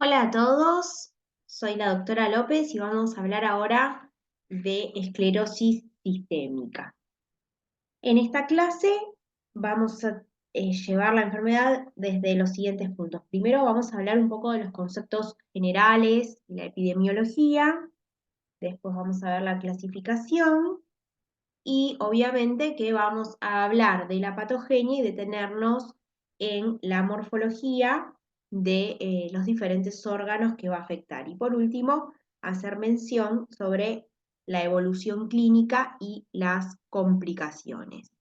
Hola a todos, soy la doctora López y vamos a hablar ahora de esclerosis sistémica. En esta clase vamos a llevar la enfermedad desde los siguientes puntos. Primero vamos a hablar un poco de los conceptos generales y la epidemiología, después vamos a ver la clasificación y obviamente que vamos a hablar de la patogenia y detenernos en la morfología de los diferentes órganos que va a afectar. Y por último, hacer mención sobre la evolución clínica y las complicaciones.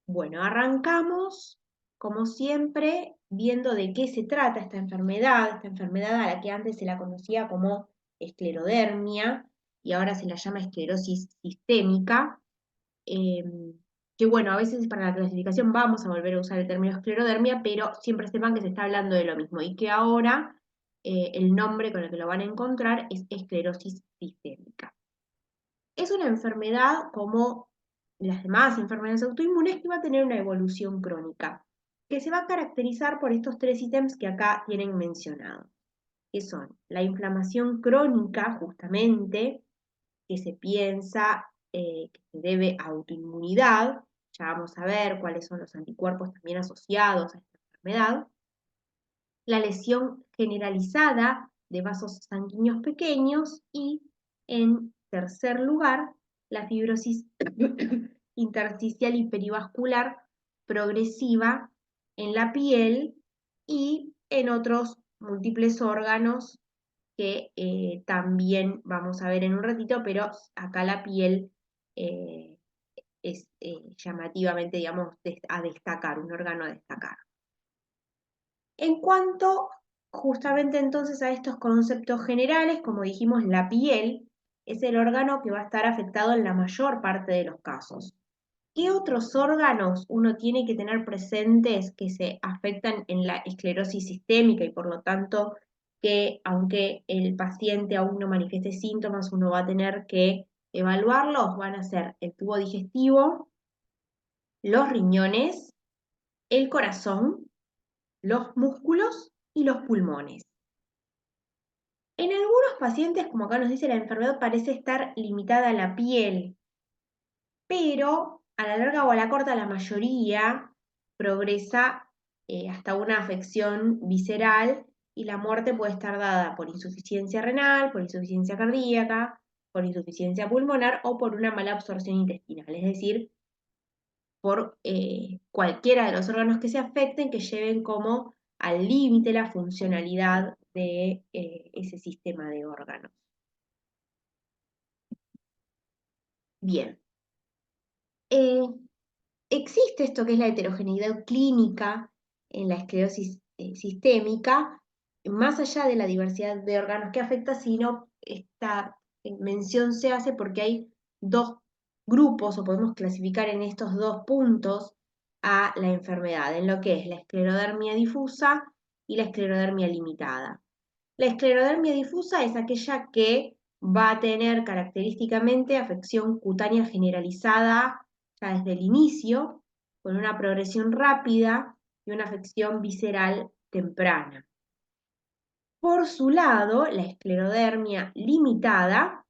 Bueno, arrancamos, como siempre, viendo de qué se trata esta enfermedad a la que antes se la conocía como esclerodermia y ahora se la llama esclerosis sistémica. eh, que bueno, a veces para la clasificación vamos a volver a usar el término esclerodermia, pero siempre sepan que se está hablando de lo mismo y que ahora el nombre con el que lo van a encontrar es esclerosis sistémica. Es una enfermedad como las demás enfermedades autoinmunes que va a tener una evolución crónica, que se va a caracterizar por estos tres ítems que acá tienen mencionados, que son la inflamación crónica, justamente, que se piensa que se debe a autoinmunidad, ya vamos a ver cuáles son los anticuerpos también asociados a esta enfermedad, la lesión generalizada de vasos sanguíneos pequeños y, en tercer lugar, la fibrosis intersticial y perivascular progresiva en la piel y en otros múltiples órganos que también vamos a ver en un ratito, pero acá la piel eh, es llamativamente, digamos, a destacar, un órgano a destacar. En cuanto justamente entonces a estos conceptos generales, como dijimos, la piel es el órgano que va a estar afectado en la mayor parte de los casos. ¿Qué otros órganos uno tiene que tener presentes que se afectan en la esclerosis sistémica y por lo tanto que aunque el paciente aún no manifieste síntomas, uno va a tener que evaluarlos? Van a ser el tubo digestivo, los riñones, el corazón, los músculos y los pulmones. En algunos pacientes, como acá nos dice, la enfermedad parece estar limitada a la piel, pero a la larga o a la corta la mayoría progresa hasta una afección visceral y la muerte puede estar dada por insuficiencia renal, por insuficiencia cardíaca, por insuficiencia pulmonar o por una mala absorción intestinal, es decir, por cualquiera de los órganos que se afecten que lleven como al límite la funcionalidad de ese sistema de órganos. Bien. Eh, Existe esto que es la heterogeneidad clínica en la esclerosis sistémica, más allá de la diversidad de órganos que afecta, sino esta mención se hace porque hay dos grupos, o podemos clasificar en estos dos puntos a la enfermedad, en lo que es la esclerodermia difusa y la esclerodermia limitada. La esclerodermia difusa es aquella que va a tener característicamente afección cutánea generalizada ya desde el inicio, con una progresión rápida y una afección visceral temprana. Por su lado, la esclerodermia limitada,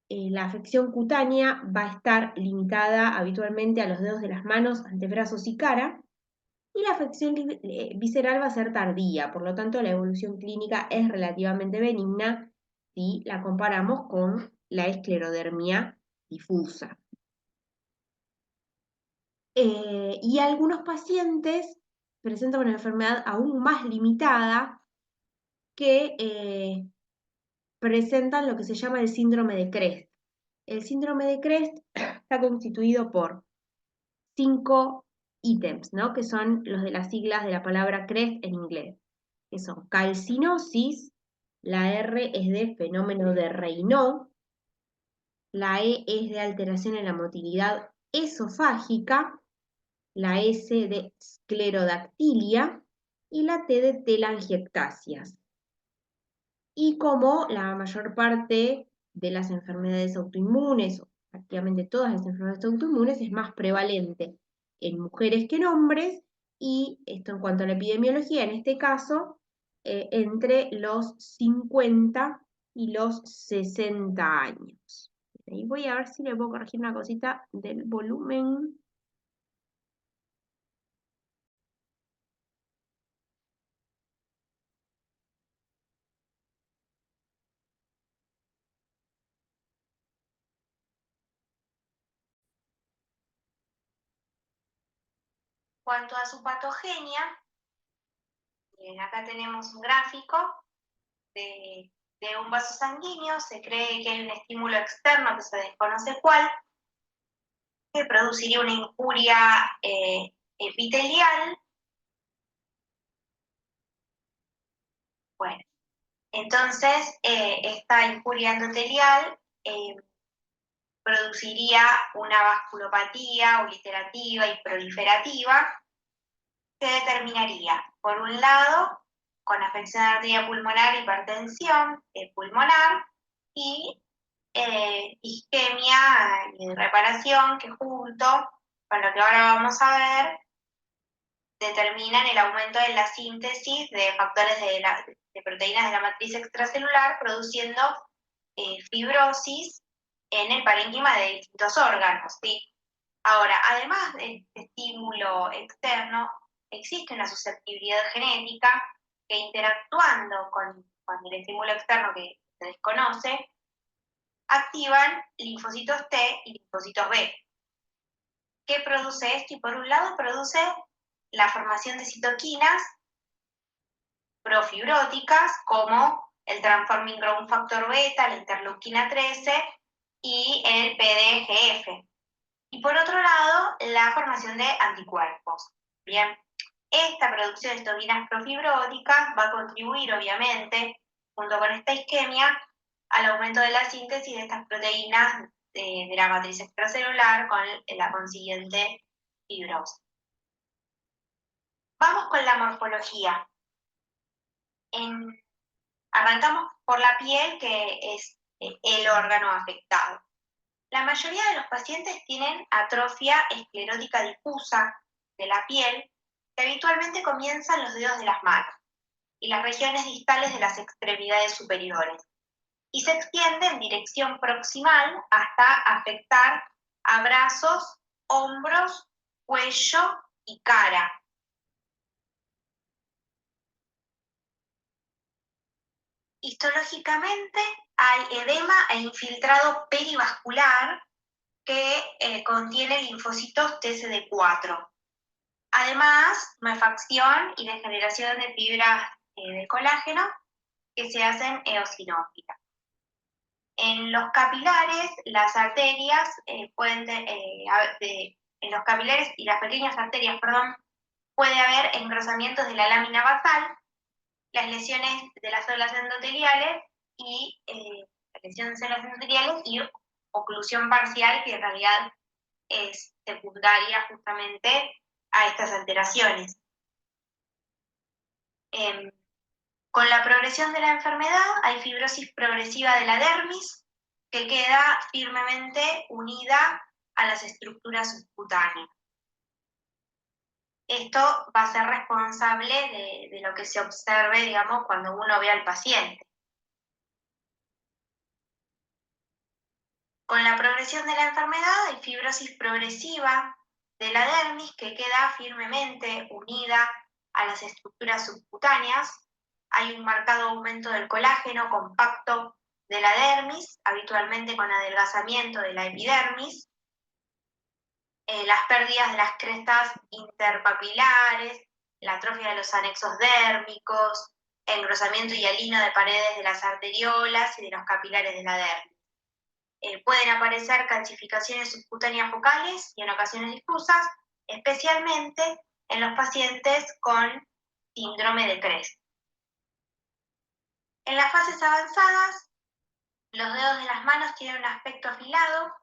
la afección cutánea va a estar limitada habitualmente a los dedos de las manos, antebrazos y cara, y la afección visceral va a ser tardía, por lo tanto la evolución clínica es relativamente benigna si la comparamos con la esclerodermia difusa. Y algunos pacientes presentan una enfermedad aún más limitada que presentan lo que se llama el síndrome de Crest. El síndrome de Crest está constituido por 5 ítems, ¿no? Que son los de las siglas de la palabra Crest en inglés, que son calcinosis, la R es de fenómeno de Raynaud, la E es de alteración en la motilidad esofágica, la S de esclerodactilia y la T de telangiectasias. Y como la mayor parte de las enfermedades autoinmunes, o prácticamente todas las enfermedades autoinmunes, es más prevalente en mujeres que en hombres, y esto en cuanto a la epidemiología, en este caso, entre los 50 y los 60 años. Ahí voy a ver si le puedo corregir una cosita del volumen. Cuanto a su patogenia, acá tenemos un gráfico de un vaso sanguíneo. Se cree que hay un estímulo externo que se desconoce cuál, que produciría una injuria epitelial. Bueno, entonces esta injuria endotelial produciría una vasculopatía ulcerativa y proliferativa que determinaría, por un lado, con afección de arteria pulmonar, hipertensión pulmonar y isquemia y reparación, que junto con lo que ahora vamos a ver, determinan el aumento de la síntesis de factores de proteínas de la matriz extracelular, produciendo fibrosis en el parénquima de distintos órganos, ¿sí? Ahora, además de este estímulo externo, existe una susceptibilidad genética que, interactuando con el estímulo externo que se desconoce, activan linfocitos T y linfocitos B. ¿Qué produce esto? Y por un lado produce la formación de citoquinas profibróticas como el Transforming Growth Factor Beta, la interleuquina 13 y el PDGF. Y por otro lado, la formación de anticuerpos. Bien, esta producción de citoquinas profibróticas va a contribuir, obviamente, junto con esta isquemia, al aumento de la síntesis de estas proteínas de la matriz extracelular con la consiguiente fibrosis. Vamos con la morfología. Arrancamos por la piel, que es el órgano afectado. La mayoría de los pacientes tienen atrofia esclerótica difusa de la piel, que habitualmente comienza en los dedos de las manos y las regiones distales de las extremidades superiores, y se extiende en dirección proximal hasta afectar a brazos, hombros, cuello y cara. Histológicamente hay edema e infiltrado perivascular que contiene linfocitos TCD4. Además, mefacción y degeneración de fibras de colágeno que se hacen eosinófilas. En los capilares, las arterias en los capilares y las pequeñas arterias, puede haber engrosamientos de la lámina basal, las lesiones de las células endoteliales y oclusión parcial, que en realidad es secundaria justamente a estas alteraciones. Con la progresión de la enfermedad hay fibrosis progresiva de la dermis, que queda firmemente unida a las estructuras subcutáneas. Esto va a ser responsable de lo que se observe, digamos, cuando uno ve al paciente. Con la progresión de la enfermedad hay fibrosis progresiva de la dermis, que queda firmemente unida a las estructuras subcutáneas. Hay un marcado aumento del colágeno compacto de la dermis, habitualmente con adelgazamiento de la epidermis. Las pérdidas de las crestas interpapilares, la atrofia de los anexos dérmicos, engrosamiento y hialino de paredes de las arteriolas y de los capilares de la dermis. Pueden aparecer calcificaciones subcutáneas focales y en ocasiones difusas, especialmente en los pacientes con síndrome de Crest. En las fases avanzadas, los dedos de las manos tienen un aspecto afilado,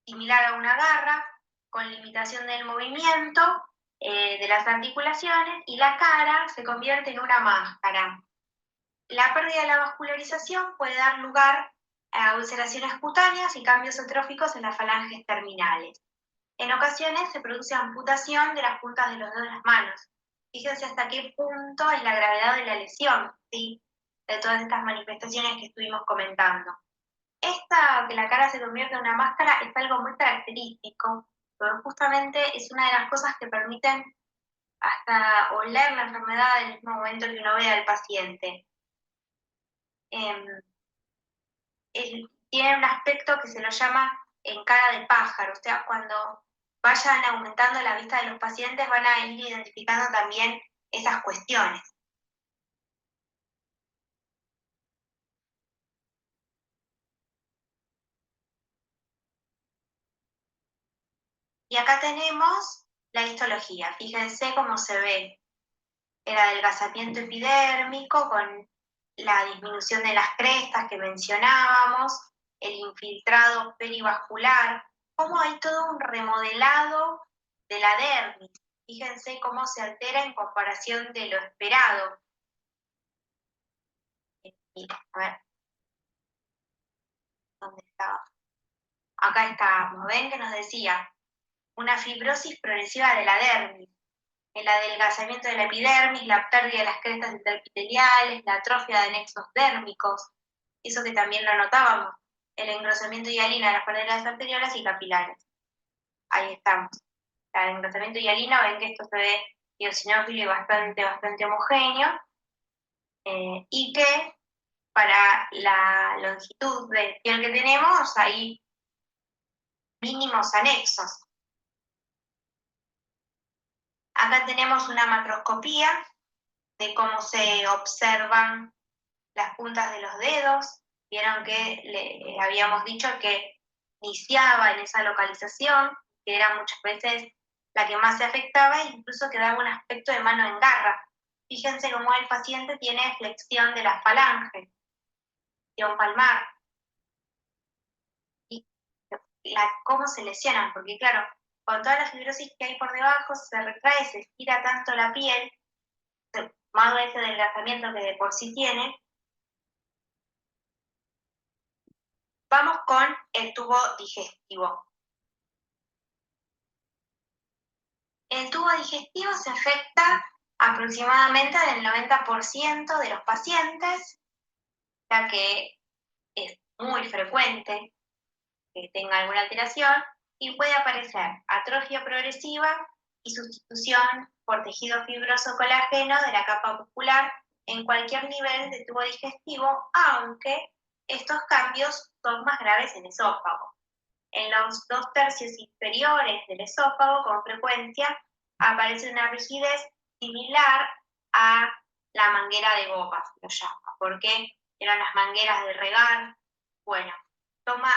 similar a una garra, con limitación del movimiento de las articulaciones, y la cara se convierte en una máscara. La pérdida de la vascularización puede dar lugar a ulceraciones cutáneas y cambios atróficos en las falanges terminales. En ocasiones se produce amputación de las puntas de los dedos de las manos Fíjense hasta qué punto es la gravedad de la lesión, ¿sí? De todas estas manifestaciones que estuvimos comentando. Esta, que la cara se convierte en una máscara, es algo muy característico, porque justamente es una de las cosas que permiten hasta oler la enfermedad en el mismo momento que uno ve al paciente. Tiene un aspecto que se lo llama en cara de pájaro, o sea, cuando vayan aumentando la vista de los pacientes van a ir identificando también esas cuestiones. Y acá tenemos la histología. Fíjense cómo se ve el adelgazamiento epidérmico con la disminución de las crestas que mencionábamos, el infiltrado perivascular, cómo hay todo un remodelado de la dermis. Fíjense cómo se altera en comparación de lo esperado. A ver, ¿dónde estaba? Acá estábamos, ¿ven? Que nos decía una fibrosis progresiva de la dermis, el adelgazamiento de la epidermis, la pérdida de las crestas interepiteliales, la atrofia de nexos dérmicos, eso que también lo notábamos, el engrosamiento de hialina de las paredes arteriales y capilares. Ahí estamos. El engrosamiento de hialina, ven que esto se ve eosinófilo y bastante homogéneo, y que para la longitud de piel que tenemos hay mínimos anexos. Acá tenemos una macroscopía de cómo se observan las puntas de los dedos. Vieron que le habíamos dicho que iniciaba en esa localización, que era muchas veces la que más se afectaba e incluso que daba un aspecto de mano en garra. Fíjense cómo el paciente tiene flexión de la falange, flexión palmar, y cómo se lesionan, porque claro, con toda la fibrosis que hay por debajo se retrae, se estira tanto la piel, más ese adelgazamiento que de por sí tiene. Vamos con el tubo digestivo. El tubo digestivo se afecta aproximadamente del 90% de los pacientes, ya que es muy frecuente que tenga alguna alteración y puede aparecer atrofia progresiva y sustitución por tejido fibroso colágeno de la capa muscular en cualquier nivel de tubo digestivo, aunque estos cambios son más graves en esófago. En los 2/3 inferiores del esófago, con frecuencia, aparece una rigidez similar a la manguera de gomas, lo llama. ¿Por qué? Eran las mangueras de regar. Bueno, toma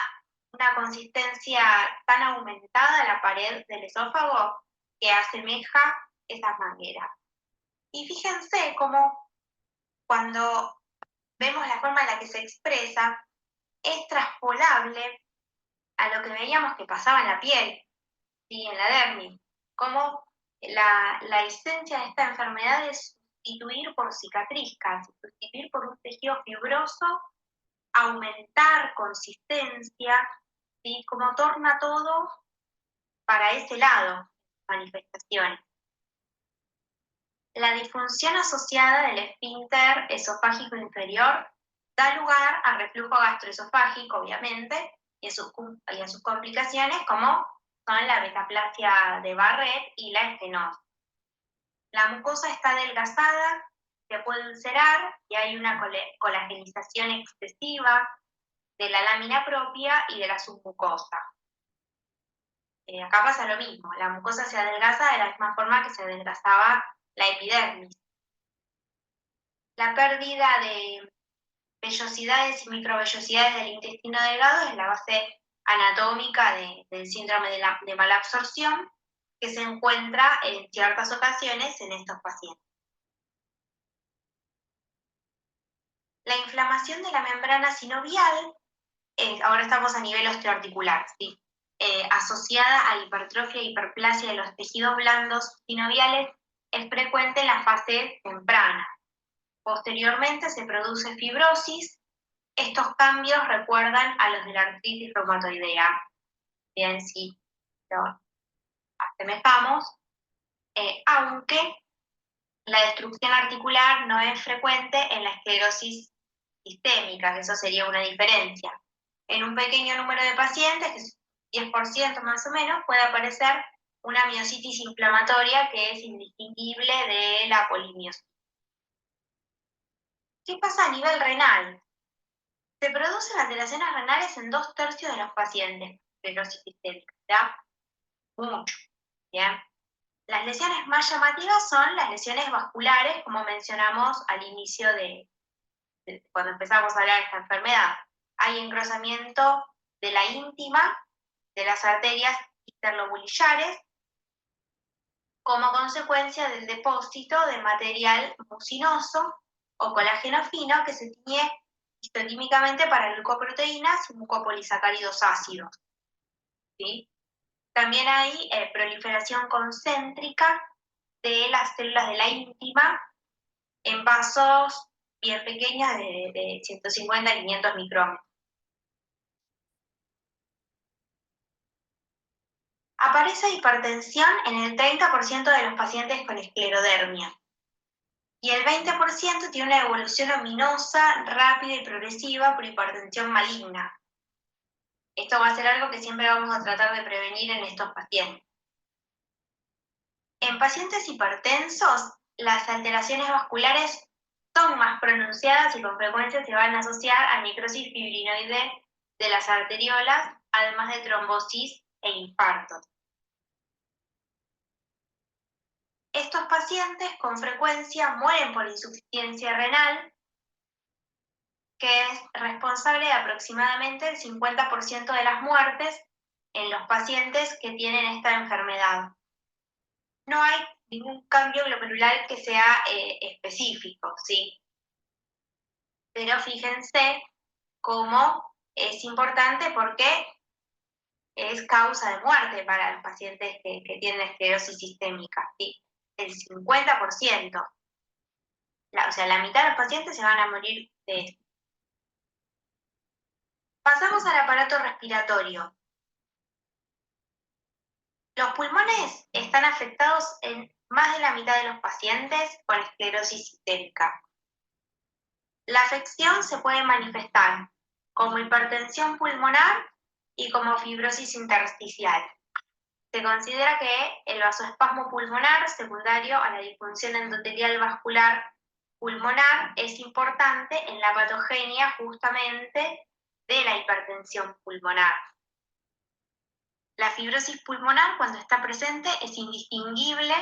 una consistencia tan aumentada la pared del esófago que asemeja esas mangueras. Y fíjense cómo cuando vemos la forma en la que se expresa, es traspolable a lo que veíamos que pasaba en la piel, ¿sí? En la dermis, como la esencia de esta enfermedad es sustituir por cicatriz casi, sustituir por un tejido fibroso, aumentar consistencia, ¿sí? Como torna todo para ese lado, manifestaciones. La disfunción asociada del esfínter esofágico inferior da lugar a reflujo gastroesofágico, obviamente, y a sus complicaciones como son la metaplasia de Barrett y la estenosis. La mucosa está adelgazada, se puede ulcerar y hay una colagenización excesiva de la lámina propia y de la submucosa. Acá pasa lo mismo, la mucosa se adelgaza de la misma forma que se adelgazaba la epidermis. La pérdida de vellosidades y microvellosidades del intestino delgado es la base anatómica del síndrome de malabsorción que se encuentra en ciertas ocasiones en estos pacientes. La inflamación de la membrana sinovial, ahora estamos a nivel osteoarticular, ¿sí? Asociada a hipertrofia e hiperplasia de los tejidos blandos sinoviales, es frecuente en la fase temprana. Posteriormente se produce fibrosis. Estos cambios recuerdan a los de la artritis reumatoidea. Bien, si lo asemejamos, aunque la destrucción articular no es frecuente en la esclerosis sistémica, eso sería una diferencia. En un pequeño número de pacientes, que es 10% más o menos, puede aparecer una miositis inflamatoria que es indistinguible de la polimiositis. ¿Qué pasa a nivel renal? Se producen alteraciones renales en 2/3 de los pacientes con esclerosis sistémica, ¿ya? Mucho, ¿bien? Las lesiones más llamativas son las lesiones vasculares, como mencionamos al inicio de cuando empezamos a hablar de esta enfermedad. Hay engrosamiento de la íntima, de las arterias interlobulillares, como consecuencia del depósito de material mucinoso o colágeno fino que se tiñe histoquímicamente para glucoproteínas y mucopolisacáridos ácidos, ¿sí? También hay proliferación concéntrica de las células de la íntima en vasos bien pequeños de 150 a 500 micrómetros. Aparece hipertensión en el 30% de los pacientes con esclerodermia. Y el 20% tiene una evolución ominosa, rápida y progresiva por hipertensión maligna. Esto va a ser algo que siempre vamos a tratar de prevenir en estos pacientes. En pacientes hipertensos, las alteraciones vasculares son más pronunciadas y con frecuencia se van a asociar a necrosis fibrinoide de las arteriolas, además de trombosis e infartos. Estos pacientes con frecuencia mueren por insuficiencia renal, que es responsable de aproximadamente el 50% de las muertes en los pacientes que tienen esta enfermedad. No hay ningún cambio glomerular que sea específico, ¿sí? Pero fíjense cómo es importante porque es causa de muerte para los pacientes que tienen esclerosis sistémica, ¿sí? El 50%. O sea, la mitad de los pacientes se van a morir de esto. Pasamos al aparato respiratorio. Los pulmones están afectados en más de la mitad de los pacientes con esclerosis sistémica. La afección se puede manifestar como hipertensión pulmonar y como fibrosis intersticial. Se considera que el vasoespasmo pulmonar secundario a la disfunción endotelial vascular pulmonar es importante en la patogenia justamente de la hipertensión pulmonar. La fibrosis pulmonar, cuando está presente, es indistinguible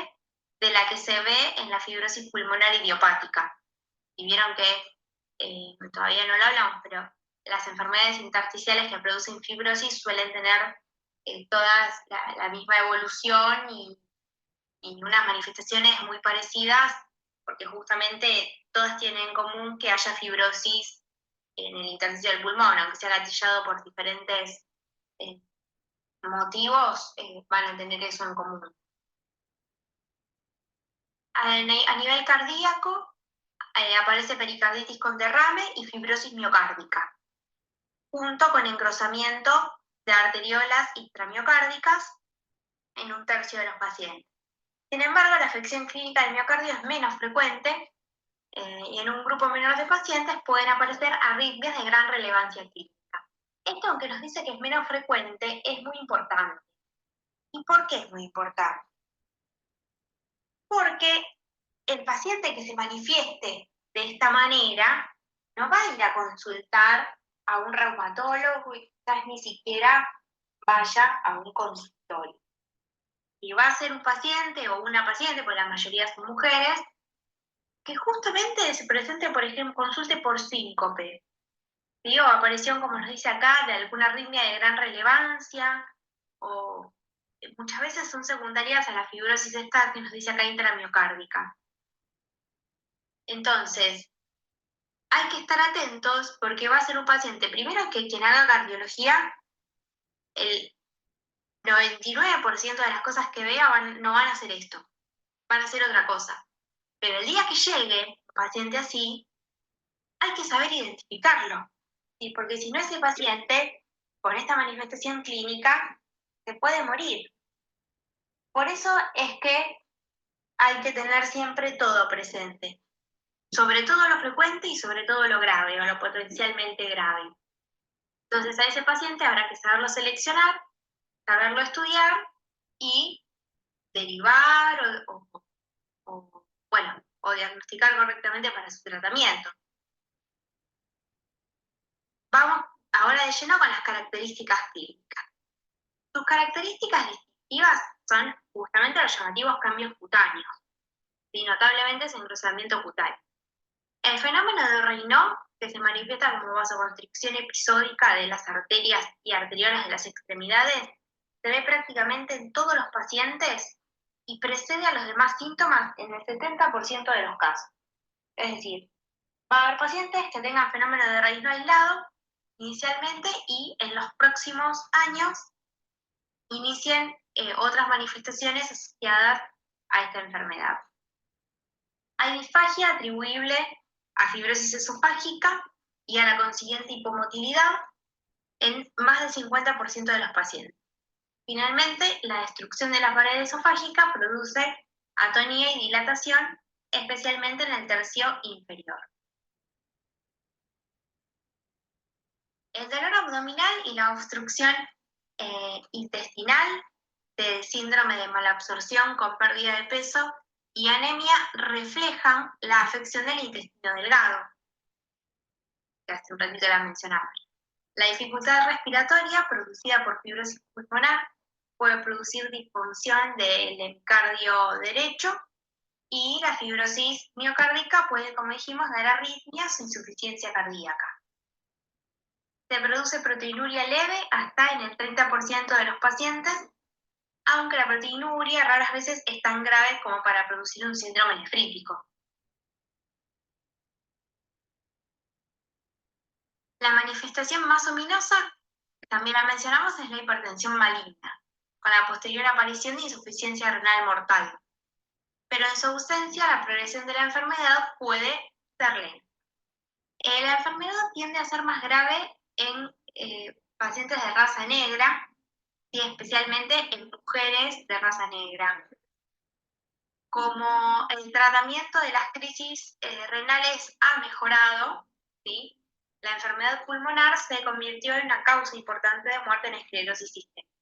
de la que se ve en la fibrosis pulmonar idiopática. Y vieron que todavía no lo hablamos, pero las enfermedades intersticiales que producen fibrosis suelen tener todas la misma evolución y unas manifestaciones muy parecidas, porque justamente todas tienen en común que haya fibrosis en el intersticio del pulmón, aunque sea gatillado por diferentes motivos, van a tener eso en común. A nivel cardíaco, aparece pericarditis con derrame y fibrosis miocárdica, junto con engrosamiento de arteriolas intramiocárdicas en 1/3 de los pacientes. Sin embargo, la afección clínica del miocardio es menos frecuente y en un grupo menor de pacientes pueden aparecer arritmias de gran relevancia clínica. Esto, aunque nos dice que es menos frecuente, es muy importante. ¿Y por qué es muy importante? Porque el paciente que se manifieste de esta manera no va a ir a consultar a un reumatólogo y quizás ni siquiera vaya a un consultorio. Y va a ser un paciente o una paciente, porque la mayoría son mujeres, que justamente se presente, por ejemplo, consulte por síncope, ¿sí? O aparición, como nos dice acá, de alguna arritmia de gran relevancia, o muchas veces son secundarias a la fibrosis esta que nos dice acá intramiocárdica. Entonces, hay que estar atentos porque va a ser un paciente, primero que quien haga cardiología, el 99% de las cosas que vea no van a ser esto, van a ser otra cosa. Pero el día que llegue un paciente así, hay que saber identificarlo, ¿sí? Porque si no, ese paciente con esta manifestación clínica se puede morir. Por eso es que hay que tener siempre todo presente, sobre todo lo frecuente y sobre todo lo grave o lo potencialmente grave. Entonces a ese paciente habrá que saberlo seleccionar, saberlo estudiar y derivar o diagnosticar correctamente para su tratamiento. Vamos ahora de lleno con las características clínicas. Sus características distintivas son justamente los llamativos cambios cutáneos, y notablemente ese engrosamiento cutáneo. El fenómeno de Raynaud, que se manifiesta como vasoconstricción episódica de las arterias y arteriolas de las extremidades, se ve prácticamente en todos los pacientes y precede a los demás síntomas en el 70% de los casos. Es decir, va a haber pacientes que tengan fenómeno de Raynaud aislado inicialmente y en los próximos años inicien otras manifestaciones asociadas a esta enfermedad. Hay disfagia atribuible a fibrosis esofágica y a la consiguiente hipomotilidad en más del 50% de los pacientes. Finalmente, la destrucción de la pared esofágica produce atonía y dilatación, especialmente en el tercio inferior. El dolor abdominal y la obstrucción intestinal del síndrome de malabsorción con pérdida de peso y anemia reflejan la afección del intestino delgado, que hace un ratito la mencionaba. La dificultad respiratoria producida por fibrosis pulmonar puede producir disfunción del hemicardio derecho y la fibrosis miocárdica puede, como dijimos, dar arritmias o insuficiencia cardíaca. Se produce proteinuria leve hasta en el 30% de los pacientes, aunque la proteinuria raras veces es tan grave como para producir un síndrome nefrítico. La manifestación más ominosa, también la mencionamos, es la hipertensión maligna, con la posterior aparición de insuficiencia renal mortal. Pero en su ausencia, la progresión de la enfermedad puede ser lenta. La enfermedad tiende a ser más grave en pacientes de raza negra y especialmente en mujeres de raza negra. Como el tratamiento de las crisis renales ha mejorado, ¿sí?, la enfermedad pulmonar se convirtió en una causa importante de muerte en esclerosis sistémica.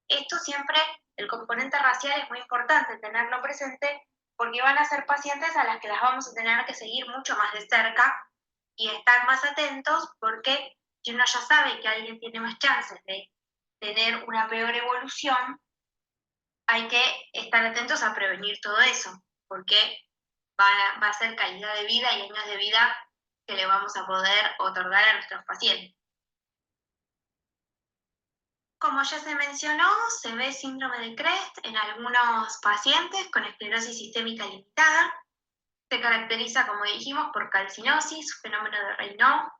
Esto siempre, el componente racial es muy importante tenerlo presente porque van a ser pacientes a las que las vamos a tener que seguir mucho más de cerca y estar más atentos porque si uno ya sabe que alguien tiene más chances de tener una peor evolución, hay que estar atentos a prevenir todo eso, porque va a ser calidad de vida y años de vida que le vamos a poder otorgar a nuestros pacientes. Como ya se mencionó, se ve síndrome de Crest en algunos pacientes con esclerosis sistémica limitada. Se caracteriza, como dijimos, por calcinosis, fenómeno de Raynaud,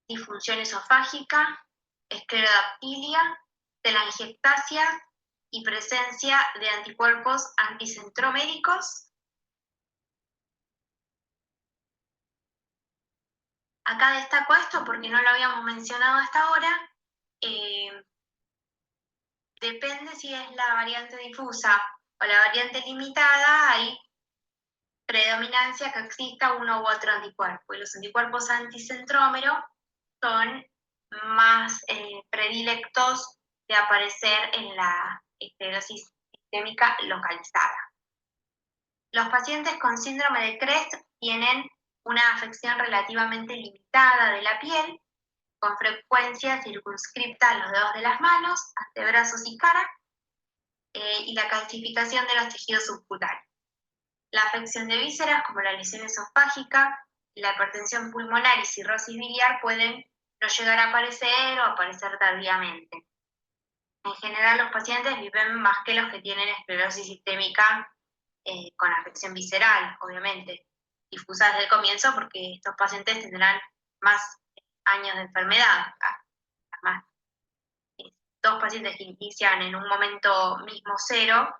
disfunción esofágica, esclerodactilia, telangiectasia y presencia de anticuerpos anticentroméricos. Acá destaco esto porque no lo habíamos mencionado hasta ahora. Depende si es la variante difusa o la variante limitada, hay predominancia que exista uno u otro anticuerpo. Y los anticuerpos anticentrómero son más predilectos de aparecer en la esclerosis sistémica localizada. Los pacientes con síndrome de Crest tienen una afección relativamente limitada de la piel, con frecuencia circunscripta a los dedos de las manos, antebrazos y cara, y la calcificación de los tejidos subcutáneos. La afección de vísceras, como la lesión esofágica, la hipertensión pulmonar y cirrosis biliar pueden no llegar a aparecer o aparecer tardíamente. En general, los pacientes viven más que los que tienen esclerosis sistémica con afección visceral, obviamente, difusa desde el comienzo, porque estos pacientes tendrán más años de enfermedad. Además, dos pacientes que inician en un momento mismo cero,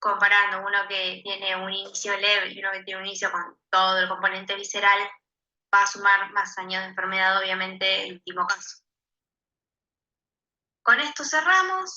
comparando uno que tiene un inicio leve y uno que tiene un inicio con todo el componente visceral, va a sumar más años de enfermedad, obviamente, el último caso. Con esto cerramos.